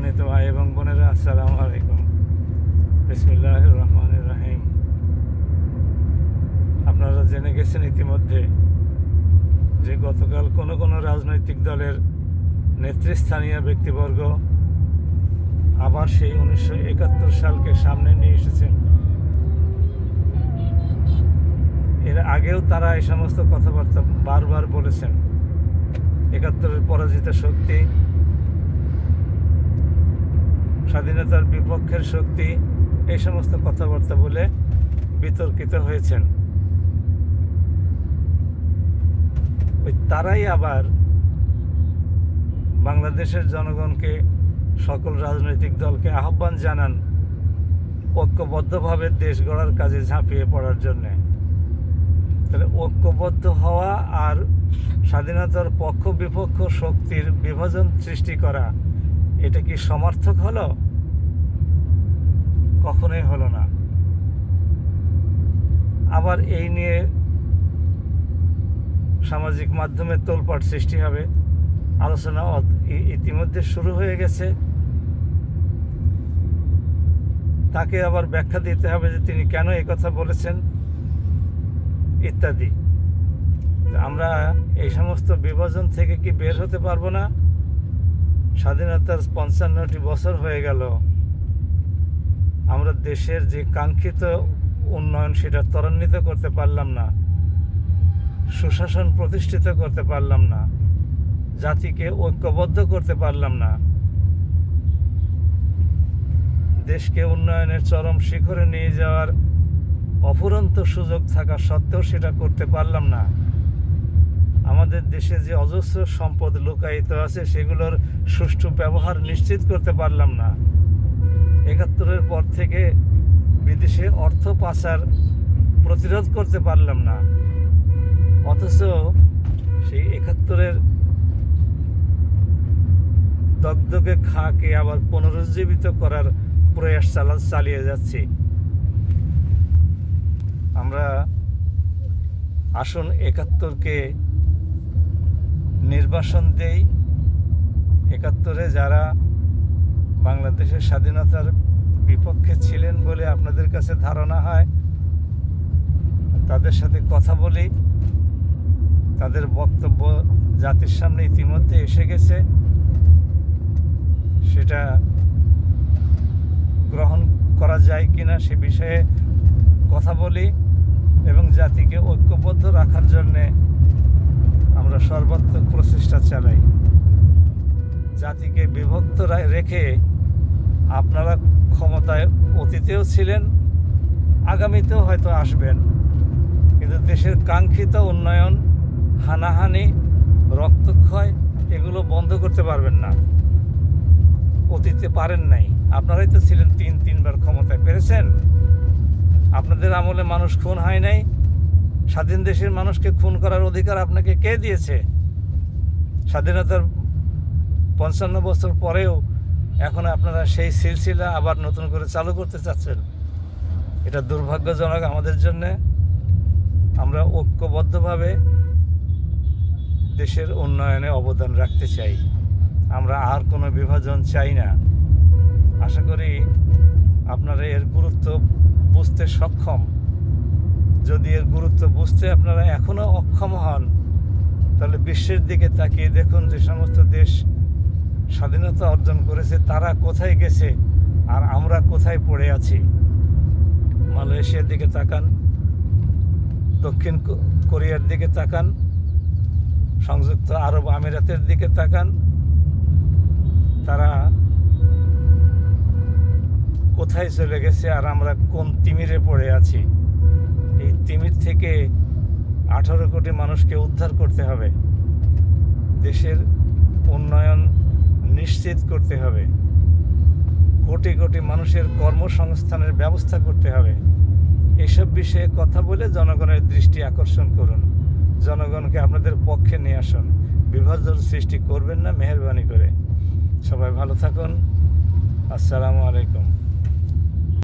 সম্মানিত ভাই এবং বোনেরা, আসসালামু আলাইকুম। বিসমিল্লাহির রহমানির রহিম। আপনারা জেনে গেছেন ইতিমধ্যে যে গতকাল কোনো রাজনৈতিক দলের নেতৃস্থানীয় ব্যক্তিবর্গ আবার সেই 1971 সালকে সামনে নিয়ে এসেছেন। এর আগেও তারা এই সমস্ত কথাবার্তা বারবার বলেছেন। 71-এর পরাজিত শক্তি, স্বাধীনতার বিপক্ষের শক্তি, এই সমস্ত কথাবার্তা বলে বিতর্কিত হয়েছেন। ওই তারাই আবার বাংলাদেশের জনগণকে, সকল রাজনৈতিক দলকে আহ্বান জানান ঐক্যবদ্ধভাবে দেশ গড়ার কাজে ঝাঁপিয়ে পড়ার জন্যে। তাহলে ঐক্যবদ্ধ হওয়া আর স্বাধীনতার পক্ষ বিপক্ষ শক্তির বিভাজন সৃষ্টি করা, এটা কি সমার্থক হলো? কখনোই হলো না। আবার এই নিয়ে সামাজিক মাধ্যমে তোলপাড় সৃষ্টি হবে, আলোচনা ইতিমধ্যে শুরু হয়ে গেছে। তাকে আবার ব্যাখ্যা দিতে হবে যে তিনি কেন এই কথা বলেছেন ইত্যাদি। আমরা এই সমস্ত বিভাজন থেকে কি বের হতে পারবো না? স্বাধীনতার 55টি বছর হয়ে গেল, আমরা দেশের যে কাঙ্ক্ষিত উন্নয়ন সেটা ত্বরান্বিত করতে পারলাম না, সুশাসন প্রতিষ্ঠিত করতে পারলাম না, জাতিকে ঐক্যবদ্ধ করতে পারলাম না, দেশকে উন্নয়নের চরম শিখরে নিয়ে যাওয়ার অফুরন্ত সুযোগ থাকা সত্ত্বেও সেটা করতে পারলাম না। আমাদের দেশে যে অজস্র সম্পদ লুকায়িত আছে সেগুলোর সুষ্ঠু ব্যবহার নিশ্চিত করতে পারলাম না। 71-এর পর থেকে বিদেশে অর্থ পাচার প্রতিরোধ করতে পারলাম না। অথচ সেই 71-এর দগদগে খাকে আবার পুনরুজ্জীবিত করার প্রয়াস চালিয়ে যাচ্ছি। আমরা আসুন 71-কে নির্বাসন দেই। 71-এ যারা বাংলাদেশের স্বাধীনতার বিপক্ষে ছিলেন বলে আপনাদের কাছে ধারণা হয়, তাদের সাথে কথা বলি। তাদের বক্তব্য জাতির সামনে ইতিমধ্যে এসে গেছে, সেটা গ্রহণ করা যায় কিনা সে বিষয়ে কথা বলি এবং জাতিকে ঐক্যবদ্ধ রাখার জন্যে আমরা সর্বাত্মক প্রচেষ্টা চালাই। জাতিকে বিভক্ত রেখে আপনারা ক্ষমতায় অতীতেও ছিলেন, আগামীতেও হয়তো আসবেন, কিন্তু দেশের কাঙ্ক্ষিত উন্নয়ন, হানাহানি, রক্তক্ষয় এগুলো বন্ধ করতে পারবেন না। অতীতে পারেন নাই, আপনারাই তো ছিলেন তিনবার ক্ষমতায়, পেরেছেন? আপনাদের আমলে মানুষ খুন হয় নাই? স্বাধীন দেশের মানুষকে খুন করার অধিকার আপনাকে কে দিয়েছে? স্বাধীনতার 55 বছর পরেও এখন আপনারা সেই সিলসিলা আবার নতুন করে চালু করতে চাচ্ছেন। এটা দুর্ভাগ্যজনক আমাদের জন্যে। আমরা ঐক্যবদ্ধভাবে দেশের উন্নয়নে অবদান রাখতে চাই। আমরা আর কোনো বিভাজন চাই না। আশা করি আপনারা এর গুরুত্ব বুঝতে সক্ষম। যদি এর গুরুত্ব বুঝতে আপনারা এখনও অক্ষম হন, তাহলে বিশ্বের দিকে তাকিয়ে দেখুন যে সমস্ত দেশ স্বাধীনতা অর্জন করেছে তারা কোথায় গেছে আর আমরা কোথায় পড়ে আছি। মালয়েশিয়ার দিকে তাকান, দক্ষিণ কোরিয়ার দিকে তাকান, সংযুক্ত আরব আমিরাতের দিকে তাকান, তারা কোথায় চলে গেছে আর আমরা কোন তিমিরে পড়ে আছি। এই তিমির থেকে 18 কোটি মানুষকে উদ্ধার করতে হবে, দেশের উন্নয়ন নিশ্চিত করতে হবে, কোটি কোটি মানুষের কর্মসংস্থানের ব্যবস্থা করতে হবে। এসব বিষয়ে কথা বলে জনগণের দৃষ্টি আকর্ষণ করুন, জনগণকে আপনাদের পক্ষে নিয়ে আসুন। বিভাজন সৃষ্টি করবেন না মেহেরবানি করে। সবাই ভালো থাকুন। আসসালামু আলাইকুম।